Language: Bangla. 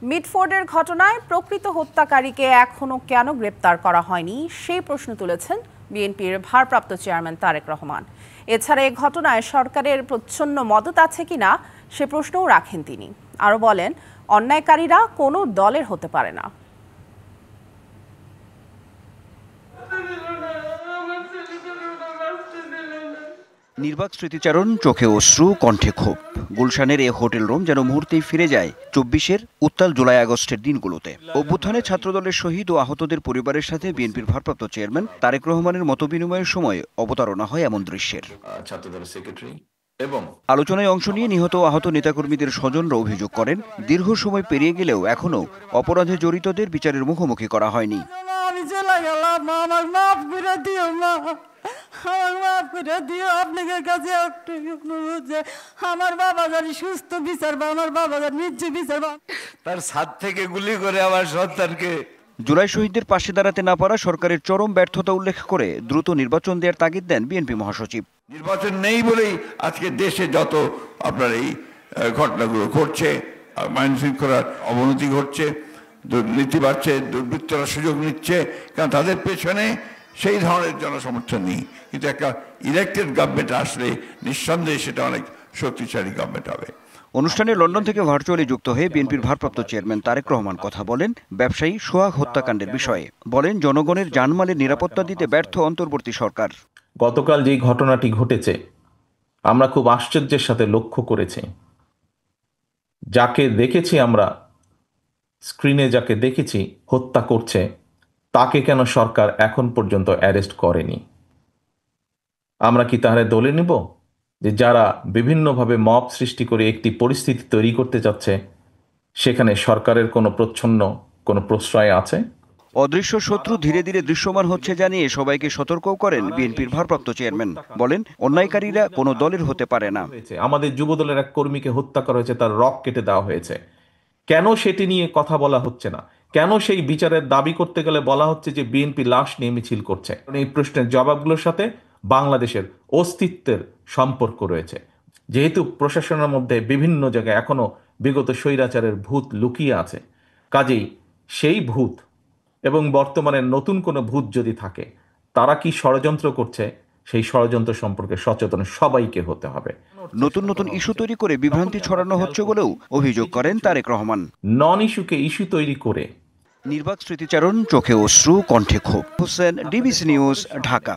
মিডফোর্ডের ঘটনায় প্রকৃত হত্যাকারীকে এখনো কেন গ্রেপ্তার করা হয়নি সেই প্রশ্ন তুলেছেন বিএনপির ভারপ্রাপ্ত চেয়ারম্যান তারেক রহমান। এছাড়া এই ঘটনায় সরকারের প্রচ্ছন্ন মদত আছে কিনা সে প্রশ্নও রাখেন তিনি। আরও বলেন, অন্যায়কারীরা কোনো দলের হতে পারে না। নির্বাক স্মৃতিচারণ, চোখে অশ্রু, কণ্ঠে ক্ষোভ। গুলশানের এ হোটেল রুম যেন মুহূর্তেই ফিরে যায় ২৪-এর উত্তাল জুলাই আগস্টের দিনগুলোতে। অভ্যুত্থানে ছাত্রদলের শহীদ ও আহতদের পরিবারের সাথে বিএনপির ভারপ্রাপ্ত চেয়ারম্যান তারেক রহমানের মতবিনিময়ের সময় অবতারণা হয় এমন দৃশ্যের। আলোচনায় অংশ নিয়ে নিহত ও আহত নেতাকর্মীদের স্বজনরা অভিযোগ করেন, দীর্ঘ সময় পেরিয়ে গেলেও এখনও অপরাধে জড়িতদের বিচারের মুখোমুখি করা হয়নি। আমার বাবা জানি সুস্থ বিচার বা আমার বাবা জানি নিশ্চয় বিচার বা তার ছাদ থেকে গুলি করে আমার সন্তানকে। জুলাই শহীদদের পাশে দাঁড়াতে না পারা সরকারের চরম ব্যর্থতা উল্লেখ করে দ্রুত নির্বাচন দেওয়ার তাগিদ দেন বিএনপি মহাসচিব। নির্বাচন নেই বলেই আজকে দেশে যত আপনার এই ঘটনাগুলো ঘটছে, আইন শৃঙ্খলার অবনতি ঘটছে, দুর্নীতি বাড়ছে, দুর্বৃত্তরা সুযোগ নিচ্ছে, কারণ তাদের পেছনে সেই ধরনের জনসমর্থন নেই। কিন্তু একটা ইলেক্টেড গভর্নমেন্ট আসলে নিঃসন্দেহে সেটা অনেক শক্তিশালী গভর্নমেন্ট হবে। অনুষ্ঠানে লন্ডন থেকে ভার্চুয়ালি যুক্ত হয়ে বিএনপির ভারপ্রাপ্ত চেয়ারম্যান তারেক রহমান কথা বলেন ব্যবসায়ী সোহাগ হত্যাকাণ্ডের বিষয়ে। বলেন, জনগণের জানমালের নিরাপত্তা দিতে ব্যর্থ অন্তর্বর্তী সরকার। গতকাল যে ঘটনাটি ঘটেছে আমরা খুব আশ্চর্যের সাথে লক্ষ্য করেছি। যাকে দেখেছি আমরা স্ক্রিনে, যাকে দেখেছি হত্যা করছে, তাকে কেন সরকার এখন পর্যন্ত অ্যারেস্ট করেনি? আমরা কি তাহলে দলে নিব যে যারা বিভিন্নভাবে মব সৃষ্টি করে একটি পরিস্থিতি তৈরি করতে যাচ্ছে সেখানে সরকারের কোনো প্রচ্ছন্ন কোনো প্রশ্রয় আছে? অদৃশ্য শত্রু ধীরে ধীরে দৃশ্যমান হচ্ছে জানিয়ে সবাইকে সতর্কও করেন বিএনপির ভারপ্রাপ্ত চেয়ারম্যান। বলেন, অন্যায়কারীরা কোনো দলের হতে পারে না। আমাদের যুবদলের এক কর্মীকে হত্যা করা হয়েছে, তার রক কেটে দেওয়া হয়েছে। কেন সেটি নিয়ে কথা বলা হচ্ছে না? কেন সেই বিচারের দাবি করতে গেলে বলা হচ্ছে যে বিএনপি লাশ নিয়ে মিছিল করছে? এই প্রশ্নের জবাবগুলোর সাথে বাংলাদেশের অস্তিত্বের সম্পর্ক রয়েছে। যেহেতু প্রশাসনের মধ্যে বিভিন্ন জায়গায় এখনো বিগত স্বৈরাচারের ভূত লুকিয়ে আছে, কাজেই সেই ভূত এবং বর্তমানে নতুন কোনো ভূত যদি থাকে, তারা কি ষড়যন্ত্র করছে সেই ষড়যন্ত্র সম্পর্কে সচেতন সবাইকে হতে হবে। নতুন নতুন ইস্যু তৈরি করে বিভ্রান্তি ছড়ানো হচ্ছে বলেও অভিযোগ করেন তারেক রহমান। নন ইস্যুকে ইস্যু তৈরি করে। নির্বাক স্মৃতিচারণ, চোখে অশ্রু, কণ্ঠে ক্ষোভ। Hossain, DBC news, Dhaka.